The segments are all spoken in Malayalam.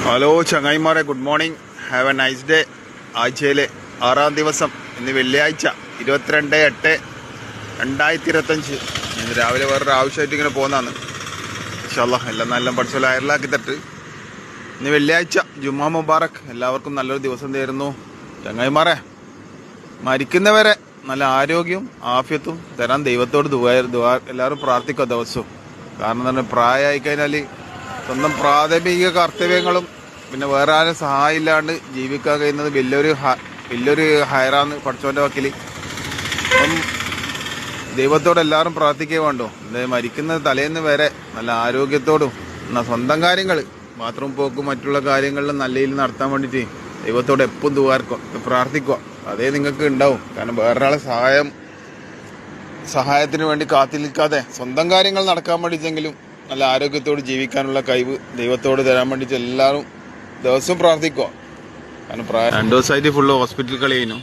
ഹലോ ചങ്ങായിമാരെ, good morning, have a nice day. ആഴ്ചയിലെ 6-ാം ദിവസം, ഇന്ന് വെള്ളിയാഴ്ച 22/8/2025. ഇന്ന് രാവിലെ വേറൊരു ആവശ്യമായിട്ട് ഇങ്ങനെ പോകുന്നതാണ്. ഇൻഷാ അല്ലാഹ് എല്ലാം നല്ല പഠിച്ചോലെ അയറിലാക്കി തട്ട്. ഇന്ന് വെള്ളിയാഴ്ച, ജുമാ മുബാറക്. എല്ലാവർക്കും നല്ലൊരു ദിവസം തരുന്നു. ചങ്ങായിമാരെ, മരിക്കുന്നവരെ നല്ല ആരോഗ്യവും ആഫിയത്തും തരാൻ ദൈവത്തോട് എല്ലാവരും പ്രാർത്ഥിക്കുക ദിവസവും. കാരണം എന്ന് പറഞ്ഞാൽ പ്രായമായി കഴിഞ്ഞാൽ സ്വന്തം പ്രാഥമിക കർത്തവ്യങ്ങളും പിന്നെ വേറെ ആരും സഹായം ഇല്ലാണ്ട് ജീവിക്കാൻ കഴിയുന്നത് വലിയൊരു ഹയറാന്ന് പഠിച്ചവൻ്റെ വക്കിൽ. അപ്പം ദൈവത്തോട് എല്ലാവരും പ്രാർത്ഥിക്കുക വേണ്ടോ. മരിക്കുന്ന തലേന്ന് വരെ നല്ല ആരോഗ്യത്തോടും സ്വന്തം കാര്യങ്ങൾ ബാത്റൂം പോക്കും മറ്റുള്ള കാര്യങ്ങളിലും നല്ല രീതിയിൽ നടത്താൻ വേണ്ടിയിട്ട് ദൈവത്തോട് എപ്പം പ്രാർത്ഥിക്കുക. അതേ നിങ്ങൾക്ക് ഉണ്ടാവും. കാരണം വേറൊരാളെ സഹായത്തിന് വേണ്ടി കാത്തിരിക്കാതെ സ്വന്തം കാര്യങ്ങൾ നടക്കാൻ വേണ്ടിയിട്ടെങ്കിലും നല്ല ആരോഗ്യത്തോട് ജീവിക്കാനുള്ള കഴിവ് ദൈവത്തോട് തരാൻ വേണ്ടിയിട്ട് എല്ലാവരും ദിവസവും പ്രാർത്ഥിക്കുക. കാരണം 2 ദിവസമായിട്ട് ഫുള്ള് ഹോസ്പിറ്റൽ കളി കഴിഞ്ഞു.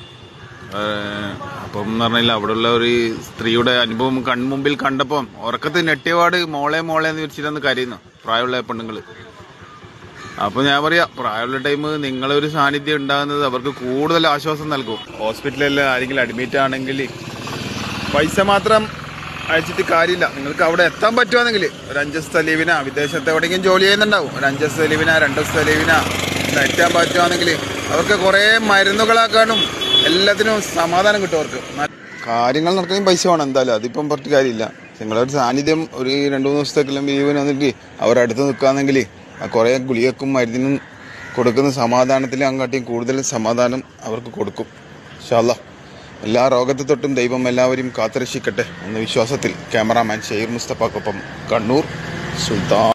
അപ്പം എന്ന് പറഞ്ഞാൽ അവിടെയുള്ള ഒരു സ്ത്രീയുടെ അനുഭവം കൺമുമ്പിൽ കണ്ടപ്പം ഉറക്കത്തിൽ നെട്ടിയപാട് മോളെ എന്ന് വിളിച്ചിട്ടൊന്ന് കരയുന്നു പ്രായമുള്ള പെണ്ണുങ്ങൾ. അപ്പോൾ ഞാൻ പറയാം, പ്രായമുള്ള ടൈം നിങ്ങളൊരു സാന്നിധ്യം ഉണ്ടാകുന്നത് അവർക്ക് കൂടുതൽ ആശ്വാസം നൽകും. ഹോസ്പിറ്റലിൽ ആരെങ്കിലും അഡ്മിറ്റ് ആണെങ്കിൽ പൈസ മാത്രം അയച്ചിട്ട് കാര്യമില്ല. നിങ്ങൾക്ക് അവിടെ എത്താൻ പറ്റുവാണെങ്കിൽ ഒരു 5 ദിവസത്തെ ലീവിനാ, വിദേശത്ത് എവിടെയെങ്കിലും ജോലി ചെയ്യുന്നുണ്ടാവും, ഒരു 5 ദിവസത്തെ ലീവിനാ 2 ദിവസത്തെ ലീവിനാ എത്താൻ പറ്റുവാണെങ്കിൽ അവർക്ക് കുറേ മരുന്നുകളാക്കാനും എല്ലാത്തിനും സമാധാനം കിട്ടും. അവർക്ക് കാര്യങ്ങൾ നടക്കുകയും പൈസ വേണം എന്തായാലും, അതിപ്പം പറഞ്ഞിട്ട് കാര്യമില്ല. നിങ്ങളൊരു സാന്നിധ്യം ഒരു 2-3 ദിവസത്തേക്കെല്ലാം ലീവിന് വന്നിട്ട് അവരടുത്ത് നിൽക്കുകയാണെങ്കിൽ കുറേ ഗുളികക്കും മരുന്നിനും കൊടുക്കുന്ന സമാധാനത്തിൽ അങ്ങാട്ടിയും കൂടുതൽ സമാധാനം അവർക്ക് കൊടുക്കും. ഇൻഷാ അല്ലാഹ് എല്ലാ രോഗത്തെ തൊട്ടും ദൈവം എല്ലാവരെയും കാത്തുരക്ഷിക്കട്ടെ എന്ന വിശ്വാസത്തിൽ ക്യാമറാമാൻ ഷെയ്ർ മുസ്തഫക്കൊപ്പം കണ്ണൂർ സുൽത്താൻ.